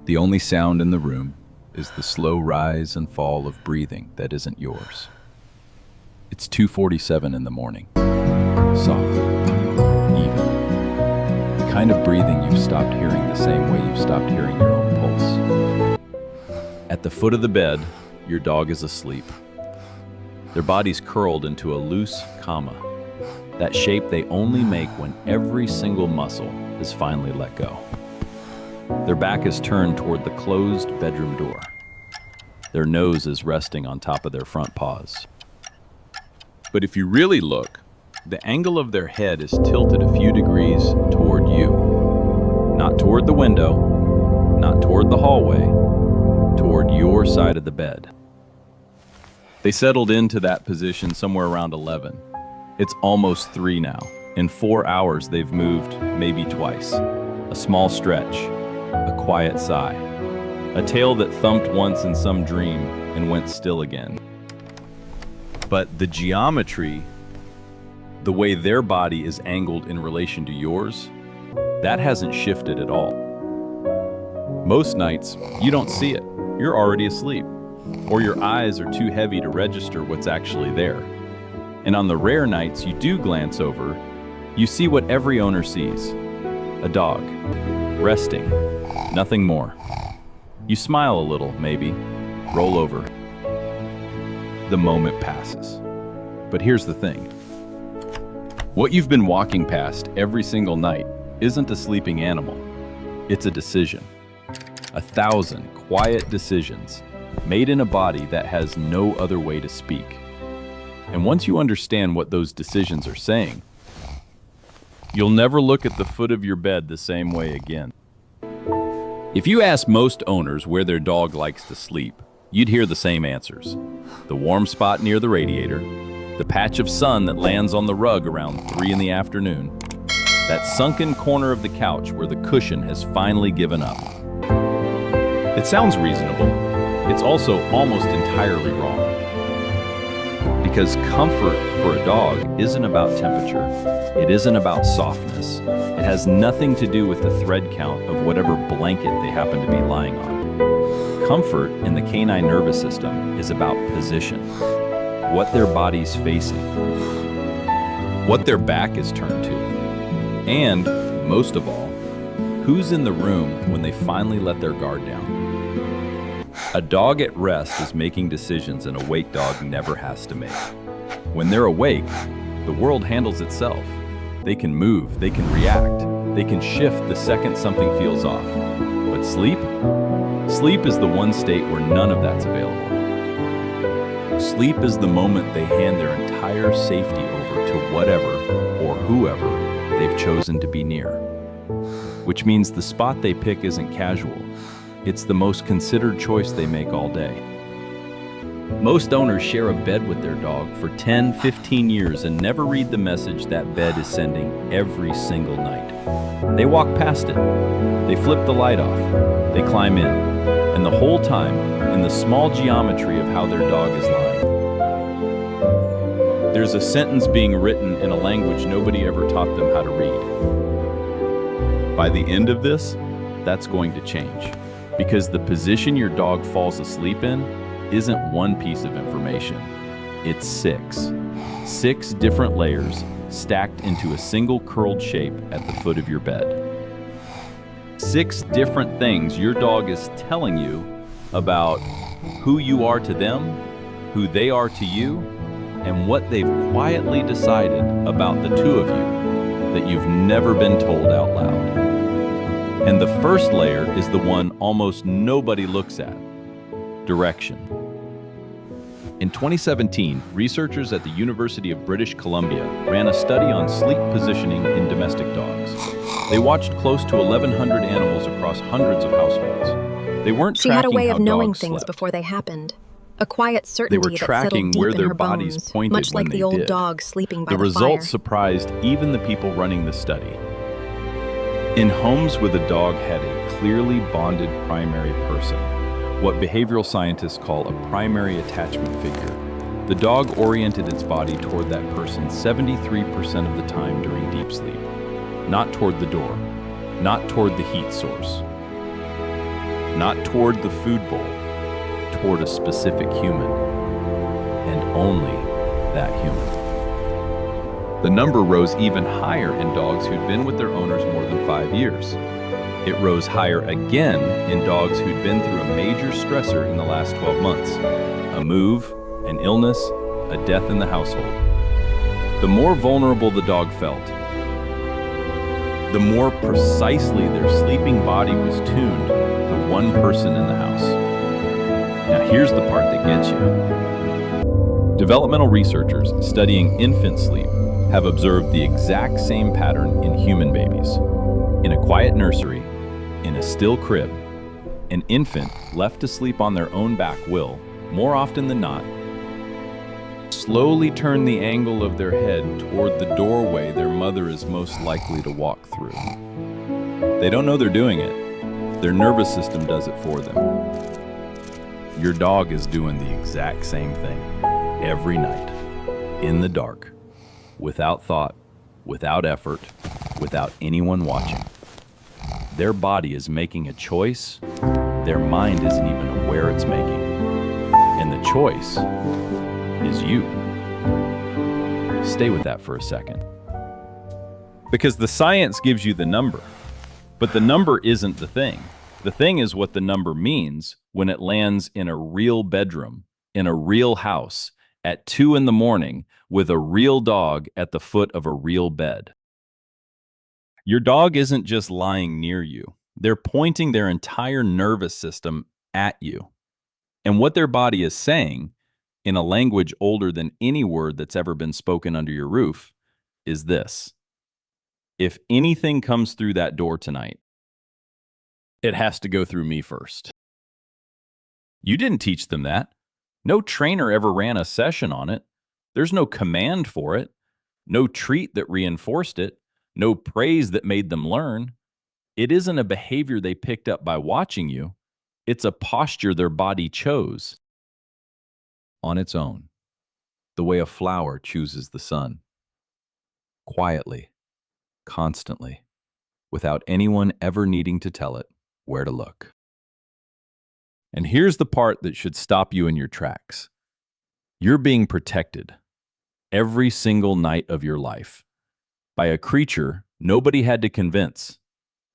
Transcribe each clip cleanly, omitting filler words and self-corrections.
The only sound in the room is the slow rise and fall of breathing that isn't yours. It's 2:47 in the morning. Soft, even. The kind of breathing you've stopped hearing the same way you've stopped hearing your own pulse. At the foot of the bed, your dog is asleep. Their body's curled into a loose comma, that shape they only make when every single muscle is finally let go. Their back is turned toward the closed bedroom door. Their nose is resting on top of their front paws. But if you really look, the angle of their head is tilted a few degrees toward you. Not toward the window, not toward the hallway, toward your side of the bed. They settled into that position somewhere around 11. It's almost 3 now. In 4 hours, they've moved maybe twice. A small stretch, a quiet sigh, a tail that thumped once in some dream and went still again. But the geometry, the way their body is angled in relation to yours, that hasn't shifted at all. Most nights, you don't see it. You're already asleep, or your eyes are too heavy to register what's actually there. And on the rare nights you do glance over, you see what every owner sees: a dog, resting, nothing more. You smile a little, maybe, roll over. The moment passes. But here's the thing. What you've been walking past every single night isn't a sleeping animal. It's a decision. 1,000 quiet decisions made in a body that has no other way to speak. And once you understand what those decisions are saying, you'll never look at the foot of your bed the same way again. If you ask most owners where their dog likes to sleep, you'd hear the same answers. The warm spot near the radiator, the patch of sun that lands on the rug around 3 in the afternoon, that sunken corner of the couch where the cushion has finally given up. It sounds reasonable. It's also almost entirely wrong. Because comfort for a dog isn't about temperature. It isn't about softness. It has nothing to do with the thread count of whatever blanket they happen to be lying on. Comfort in the canine nervous system is about position, what their body's facing, what their back is turned to, and, most of all, who's in the room when they finally let their guard down. A dog at rest is making decisions an awake dog never has to make. When they're awake, the world handles itself. They can move, they can react, they can shift the second something feels off. But sleep? Sleep is the one state where none of that's available. Sleep is the moment they hand their entire safety over to whatever or whoever they've chosen to be near. Which means the spot they pick isn't casual. It's the most considered choice they make all day. Most owners share a bed with their dog for 10, 15 years and never read the message that bed is sending every single night. They walk past it. They flip the light off. They climb in. And the whole time, in the small geometry of how their dog is lying, there's a sentence being written in a language nobody ever taught them how to read. By the end of this, that's going to change. Because the position your dog falls asleep in isn't one piece of information. It's 6. 6 different layers stacked into a single curled shape at the foot of your bed. 6 different things your dog is telling you about who you are to them, who they are to you, and what they've quietly decided about the two of you that you've never been told out loud. And the first layer is the one almost nobody looks at: direction. In 2017, researchers at the University of British Columbia ran a study on sleep positioning in domestic dogs. They watched close to 1,100 animals across hundreds of households. They weren't She had a tracking way how of knowing dogs things slept. before they happened. A quiet They certainty were that tracking settled deep where in their her bodies bones, pointed much when like they the old did. dog sleeping by The the results fire. surprised even the people running the study. In homes where the dog had a clearly bonded primary person, what behavioral scientists call a primary attachment figure, the dog oriented its body toward that person 73% of the time during deep sleep, not toward the door, not toward the heat source. not toward the food bowl, toward a specific human, and only that human. The number rose even higher in dogs who'd been with their owners more than 5 years. It rose higher again in dogs who'd been through a major stressor in the last 12 months. A move, an illness, a death in the household. The more vulnerable the dog felt, the more precisely their sleeping body was tuned to one person in the house. Now here's the part that gets you. Developmental researchers studying infant sleep have observed the exact same pattern in human babies. In a quiet nursery, in a still crib, an infant left to sleep on their own back will, more often than not, slowly turn the angle of their head toward the doorway their mother is most likely to walk through. They don't know they're doing it. Their nervous system does it for them. Your dog is doing the exact same thing every night, in the dark, without thought, without effort, without anyone watching. Their body is making a choice their mind isn't even aware it's making. And the choice is you. Stay with that for a second. Because the science gives you the number, but the number isn't the thing. The thing is what the number means when it lands in a real bedroom, in a real house, at 2 in the morning, with a real dog at the foot of a real bed. Your dog isn't just lying near you. They're pointing their entire nervous system at you. And what their body is saying, in a language older than any word that's ever been spoken under your roof, is this: if anything comes through that door tonight, it has to go through me first. You didn't teach them that. No trainer ever ran a session on it. There's no command for it, no treat that reinforced it, no praise that made them learn. It isn't a behavior they picked up by watching you. It's a posture their body chose on its own, the way a flower chooses the sun. Quietly, constantly, without anyone ever needing to tell it where to look. And here's the part that should stop you in your tracks. You're being protected every single night of your life by a creature nobody had to convince.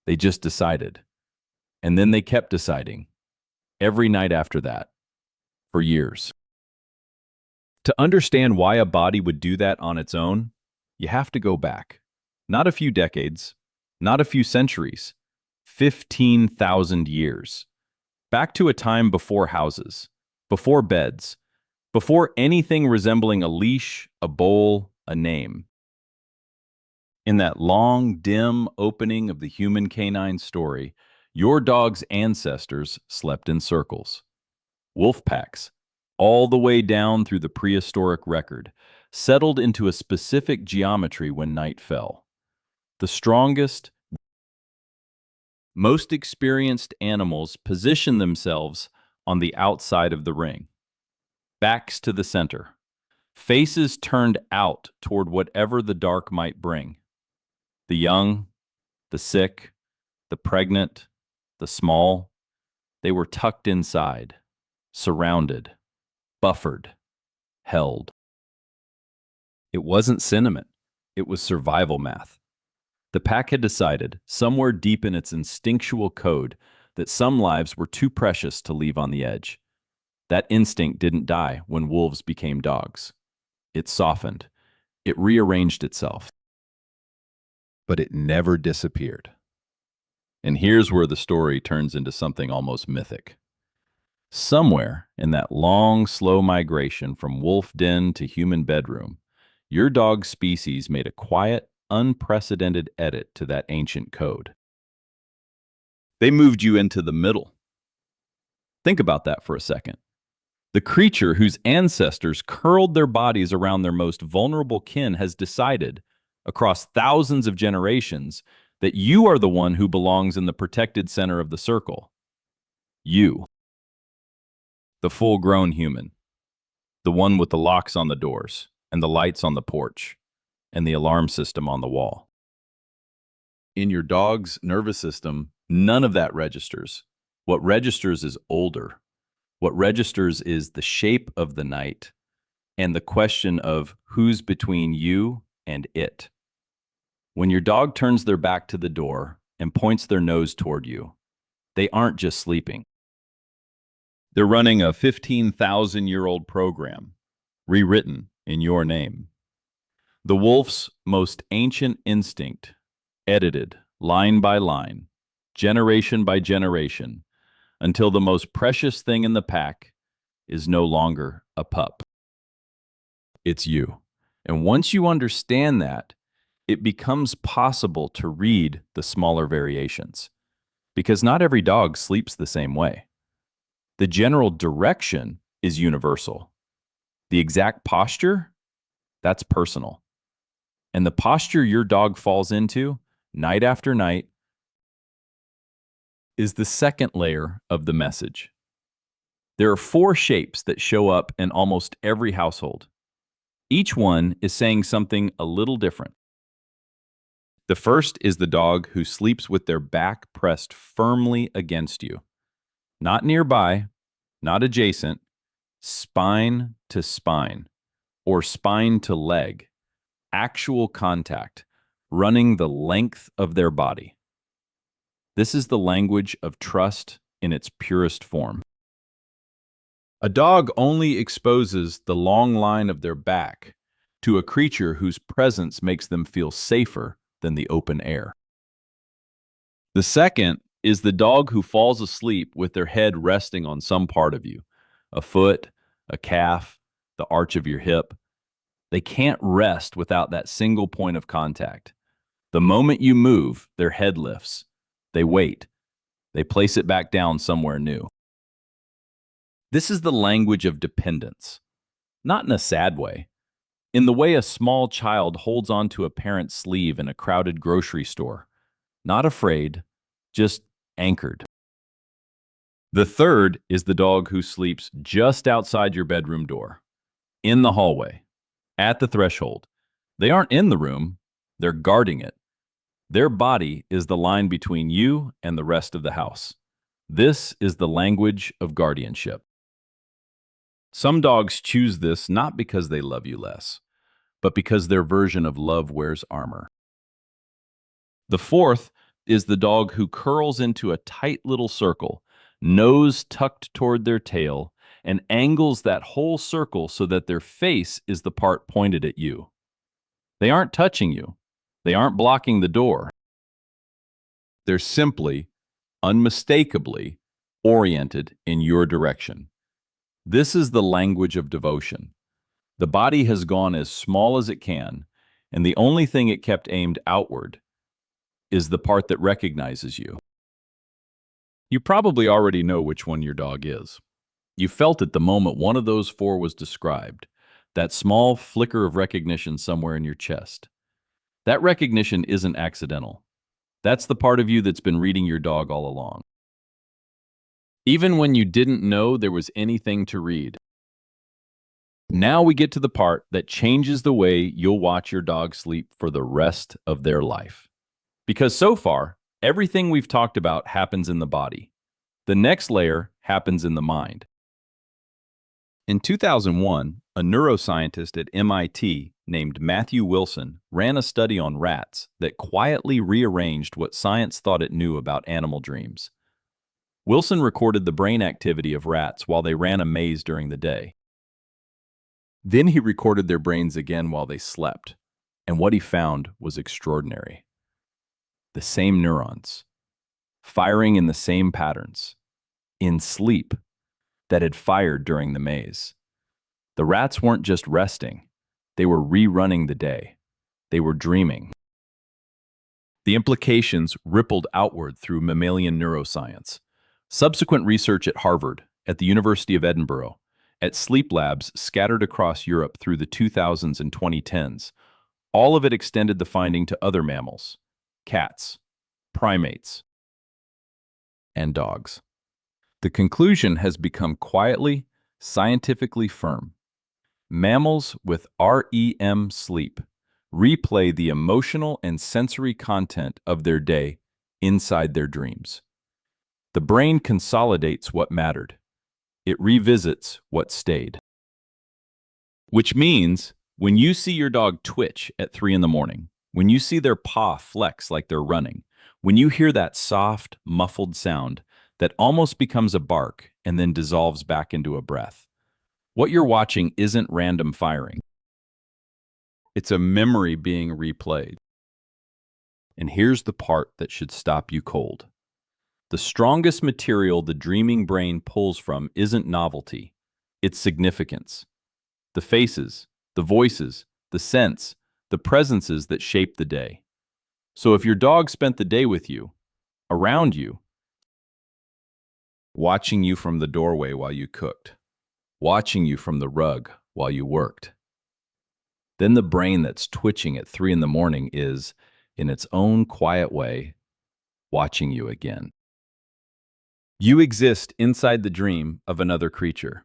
They just decided. And then they kept deciding every night after that for years. To understand why a body would do that on its own, you have to go back. Not a few decades, not a few centuries, 15,000 years. Back to a time before houses, before beds, before anything resembling a leash, a bowl, a name. In that long, dim opening of the human canine story, your dog's ancestors slept in circles. Wolf packs, all the way down through the prehistoric record, settled into a specific geometry when night fell. The strongest, most experienced animals position themselves on the outside of the ring, backs to the center, faces turned out toward whatever the dark might bring. The young, the sick, the pregnant, the small, they were tucked inside, surrounded, buffered, held. It wasn't sentiment, it was survival math. The pack had decided, somewhere deep in its instinctual code, that some lives were too precious to leave on the edge. That instinct didn't die when wolves became dogs. It softened. It rearranged itself. But it never disappeared. And here's where the story turns into something almost mythic. Somewhere in that long, slow migration from wolf den to human bedroom, your dog's species made a quiet, unprecedented edit to that ancient code. They moved you into the middle. Think about that for a second. The creature whose ancestors curled their bodies around their most vulnerable kin has decided, across thousands of generations, that you are the one who belongs in the protected center of the circle. You. The full-grown human. The one with the locks on the doors, and the lights on the porch, and the alarm system on the wall. In your dog's nervous system, none of that registers. What registers is older. What registers is the shape of the night and the question of who's between you and it. When your dog turns their back to the door and points their nose toward you, they aren't just sleeping. They're running a 15,000-year-old program, rewritten in your name. The wolf's most ancient instinct, edited line by line, generation by generation, until the most precious thing in the pack is no longer a pup. It's you. And once you understand that, it becomes possible to read the smaller variations. Because not every dog sleeps the same way. The general direction is universal. The exact posture, that's personal. And the posture your dog falls into, night after night, is the second layer of the message. There are 4 shapes that show up in almost every household. Each one is saying something a little different. The first is the dog who sleeps with their back pressed firmly against you. Not nearby, not adjacent, spine to spine, or spine to leg. Actual contact, running the length of their body. This is the language of trust in its purest form. A dog only exposes the long line of their back to a creature whose presence makes them feel safer than the open air. The second is the dog who falls asleep with their head resting on some part of you, a foot, a calf, the arch of your hip. They can't rest without that single point of contact. The moment you move, their head lifts. They wait. They place it back down somewhere new. This is the language of dependence, not in a sad way. In the way a small child holds onto a parent's sleeve in a crowded grocery store, not afraid, just anchored. The third is the dog who sleeps just outside your bedroom door, in the hallway, at the threshold. They aren't in the room, they're guarding it. Their body is the line between you and the rest of the house. This is the language of guardianship. Some dogs choose this not because they love you less, but because their version of love wears armor. The fourth is the dog who curls into a tight little circle, nose tucked toward their tail, and angles that whole circle so that their face is the part pointed at you. They aren't touching you. They aren't blocking the door. They're simply, unmistakably, oriented in your direction. This is the language of devotion. The body has gone as small as it can, and the only thing it kept aimed outward is the part that recognizes you. You probably already know which one your dog is. You felt it the moment one of those 4 was described, that small flicker of recognition somewhere in your chest. That recognition isn't accidental. That's the part of you that's been reading your dog all along. Even when you didn't know there was anything to read. Now we get to the part that changes the way you'll watch your dog sleep for the rest of their life. Because so far, everything we've talked about happens in the body. The next layer happens in the mind. In 2001, a neuroscientist at MIT named Matthew Wilson ran a study on rats that quietly rearranged what science thought it knew about animal dreams. Wilson recorded the brain activity of rats while they ran a maze during the day. Then he recorded their brains again while they slept, and what he found was extraordinary. The same neurons, firing in the same patterns, in sleep, that had fired during the maze. The rats weren't just resting, they were rerunning the day. They were dreaming. The implications rippled outward through mammalian neuroscience. Subsequent research at Harvard, at the University of Edinburgh, at sleep labs scattered across Europe through the 2000s and 2010s, all of it extended the finding to other mammals, cats, primates, and dogs. The conclusion has become quietly, scientifically firm. Mammals with REM sleep replay the emotional and sensory content of their day inside their dreams. The brain consolidates what mattered. It revisits what stayed. Which means when you see your dog twitch at 3 in the morning, when you see their paw flex like they're running, when you hear that soft, muffled sound that almost becomes a bark and then dissolves back into a breath, what you're watching isn't random firing. It's a memory being replayed. And here's the part that should stop you cold. The strongest material the dreaming brain pulls from isn't novelty, it's significance. The faces, the voices, the scents, the presences that shape the day. So if your dog spent the day with you, around you, watching you from the doorway while you cooked, watching you from the rug while you worked, then the brain that's twitching at 3 in the morning is, in its own quiet way, watching you again. You exist inside the dream of another creature,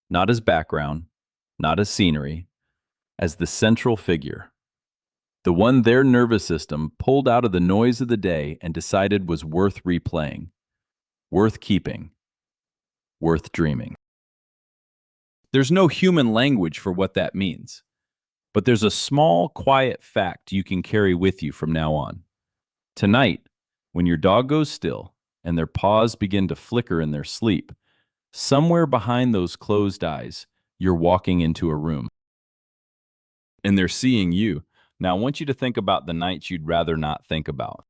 not as background, not as scenery, as the central figure, the one their nervous system pulled out of the noise of the day and decided was worth replaying, worth keeping, worth dreaming. There's no human language for what that means, but there's a small, quiet fact you can carry with you from now on. Tonight, when your dog goes still and their paws begin to flicker in their sleep, somewhere behind those closed eyes, you're walking into a room. And they're seeing you. Now, I want you to think about the nights you'd rather not think about.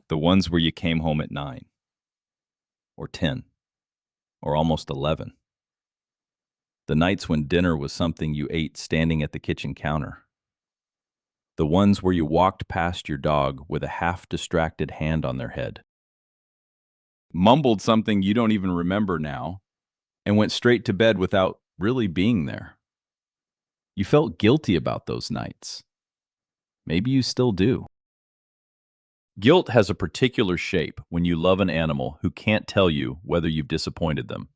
The ones where you came home at 9, or 10, or almost 11. The nights when dinner was something you ate standing at the kitchen counter. The ones where you walked past your dog with a half-distracted hand on their head, mumbled something you don't even remember now, and went straight to bed without really being there. You felt guilty about those nights. Maybe you still do. Guilt has a particular shape when you love an animal who can't tell you whether you've disappointed them.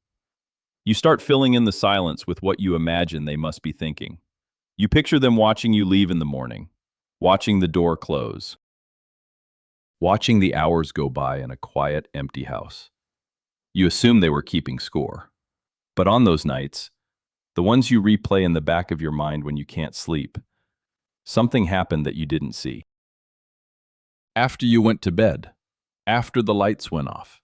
You start filling in the silence with what you imagine they must be thinking. You picture them watching you leave in the morning, watching the door close, watching the hours go by in a quiet, empty house. You assume they were keeping score. But on those nights, the ones you replay in the back of your mind when you can't sleep, something happened that you didn't see. After you went to bed, after the lights went off,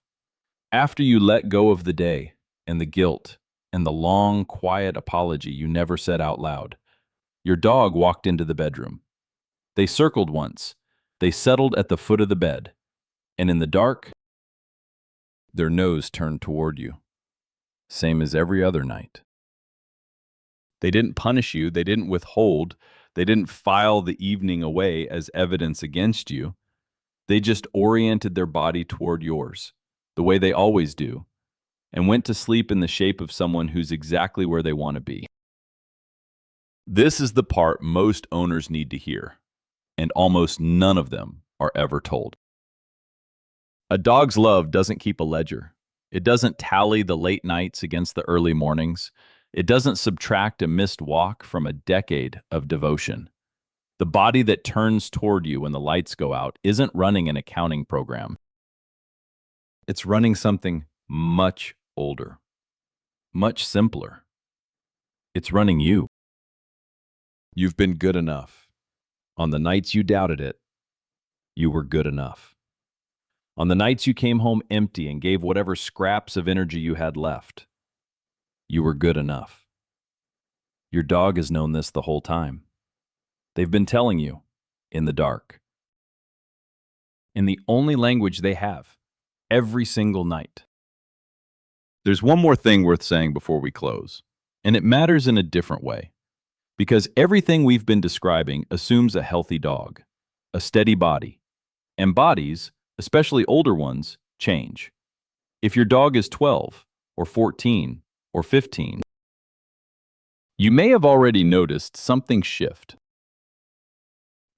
after you let go of the day and the guilt and the long, quiet apology you never said out loud, your dog walked into the bedroom. They circled once. They settled at the foot of the bed. And in the dark, their nose turned toward you. Same as every other night. They didn't punish you. They didn't withhold. They didn't file the evening away as evidence against you. They just oriented their body toward yours, the way they always do, and went to sleep in the shape of someone who's exactly where they want to be. This is the part most owners need to hear, and almost none of them are ever told. A dog's love doesn't keep a ledger. It doesn't tally the late nights against the early mornings. It doesn't subtract a missed walk from a decade of devotion. The body that turns toward you when the lights go out isn't running an accounting program. It's running something much older, much simpler. It's running you. You've been good enough. On the nights you doubted it, you were good enough. On the nights you came home empty and gave whatever scraps of energy you had left, you were good enough. Your dog has known this the whole time. They've been telling you, in the dark. In the only language they have, every single night. There's one more thing worth saying before we close, and it matters in a different way. Because everything we've been describing assumes a healthy dog, a steady body, and bodies, especially older ones, change. If your dog is 12, or 14, or 15, you may have already noticed something shift.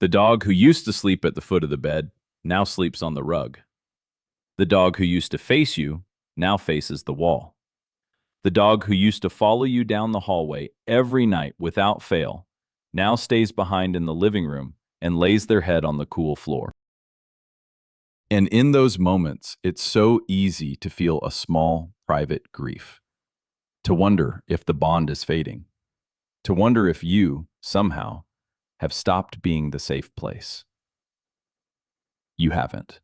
The dog who used to sleep at the foot of the bed now sleeps on the rug. The dog who used to face you now faces the wall. The dog who used to follow you down the hallway every night without fail now stays behind in the living room and lays their head on the cool floor. And in those moments, it's so easy to feel a small, private grief, to wonder if the bond is fading, to wonder if you, somehow, have stopped being the safe place. You haven't.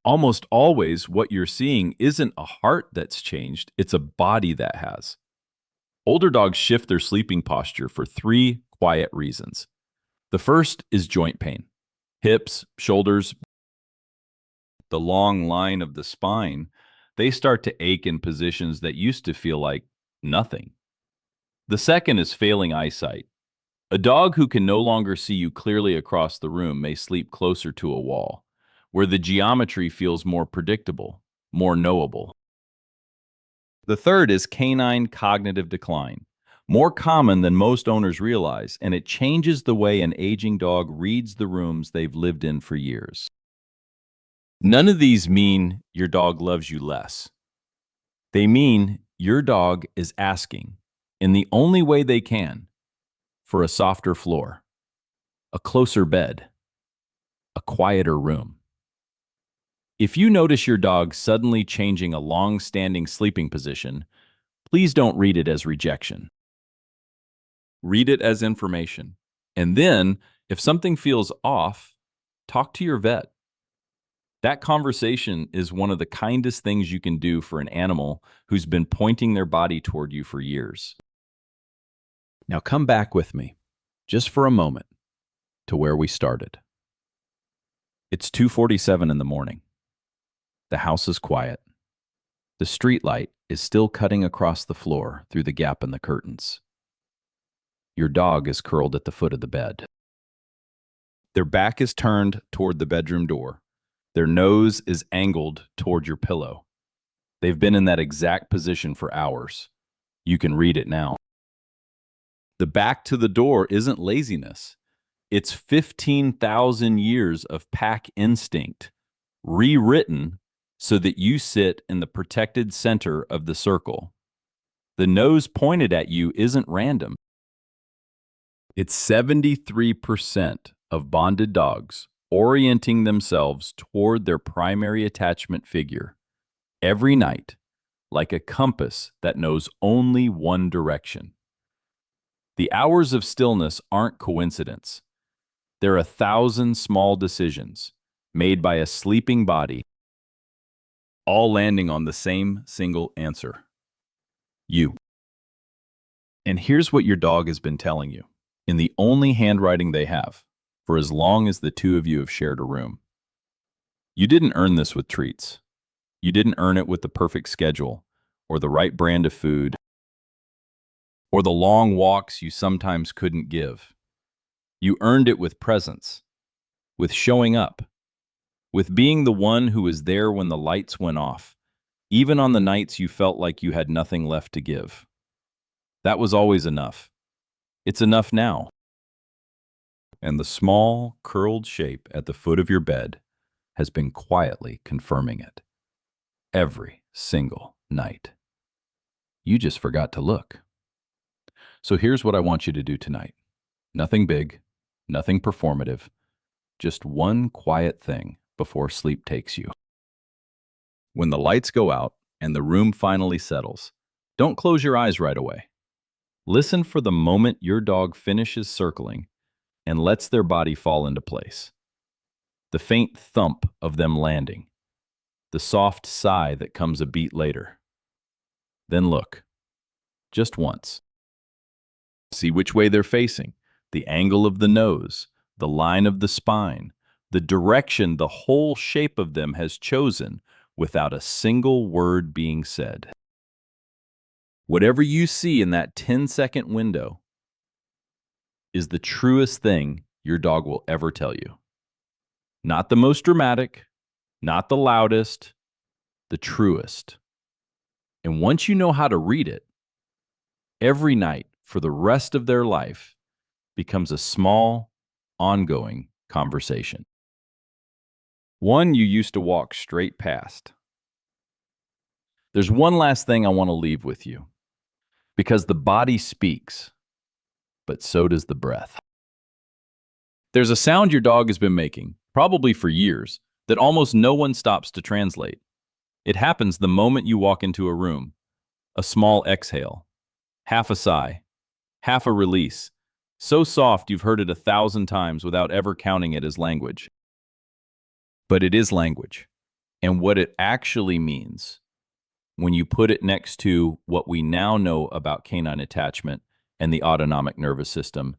Almost always, what you're seeing isn't a heart that's changed, it's a body that has. Older dogs shift their sleeping posture for three quiet reasons. The first is joint pain. Hips, shoulders, the long line of the spine, they start to ache in positions that used to feel like nothing. The second is failing eyesight. A dog who can no longer see you clearly across the room may sleep closer to a wall, where the geometry feels more predictable, more knowable. The third is canine cognitive decline, more common than most owners realize, and it changes the way an aging dog reads the rooms they've lived in for years. None of these mean your dog loves you less. They mean your dog is asking, in the only way they can, for a softer floor, a closer bed, a quieter room. If you notice your dog suddenly changing a long-standing sleeping position, please don't read it as rejection. Read it as information. And then, if something feels off, talk to your vet. That conversation is one of the kindest things you can do for an animal who's been pointing their body toward you for years. Now come back with me, just for a moment, to where we started. It's 2:47 in the morning. The house is quiet. The street light is still cutting across the floor through the gap in the curtains. Your dog is curled at the foot of the bed. Their back is turned toward the bedroom door. Their nose is angled toward your pillow. They've been in that exact position for hours. You can read it now. The back to the door isn't laziness. It's 15,000 years of pack instinct, rewritten so that you sit in the protected center of the circle. The nose pointed at you isn't random. It's 73% of bonded dogs orienting themselves toward their primary attachment figure every night, like a compass that knows only one direction. The hours of stillness aren't coincidence. They're 1,000 small decisions made by a sleeping body, all landing on the same single answer: you. And here's what your dog has been telling you, in the only handwriting they have, for as long as the two of you have shared a room. You didn't earn this with treats. You didn't earn it with the perfect schedule, or the right brand of food, or the long walks you sometimes couldn't give. You earned it with presence, with showing up, with being the one who was there when the lights went off, even on the nights you felt like you had nothing left to give. That was always enough. It's enough now. And the small, curled shape at the foot of your bed has been quietly confirming it. Every single night. You just forgot to look. So here's what I want you to do tonight. Nothing big, nothing performative, just one quiet thing before sleep takes you. When the lights go out and the room finally settles, don't close your eyes right away. Listen for the moment your dog finishes circling and lets their body fall into place. The faint thump of them landing, the soft sigh that comes a beat later. Then look, just once. See which way they're facing, the angle of the nose, the line of the spine, the direction the whole shape of them has chosen without a single word being said. Whatever you see in that 10-second window is the truest thing your dog will ever tell you. Not the most dramatic, not the loudest, the truest. And once you know how to read it, every night for the rest of their life becomes a small, ongoing conversation. One you used to walk straight past. There's one last thing I want to leave with you, because the body speaks, but so does the breath. There's a sound your dog has been making, probably for years, that almost no one stops to translate. It happens the moment you walk into a room. A small exhale, half a sigh, half a release, so soft you've heard it 1,000 times without ever counting it as language. But it is language. And what it actually means, when you put it next to what we now know about canine attachment and the autonomic nervous system,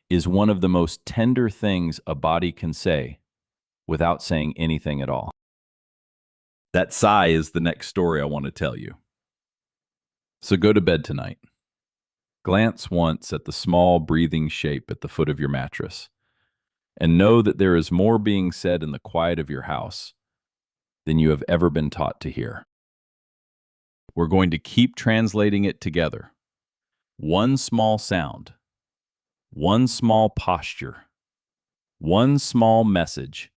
is one of the most tender things a body can say without saying anything at all. That sigh is the next story I want to tell you. So go to bed tonight. Glance once at the small breathing shape at the foot of your mattress, and know that there is more being said in the quiet of your house than you have ever been taught to hear. We're going to keep translating it together. One small sound, one small posture, one small message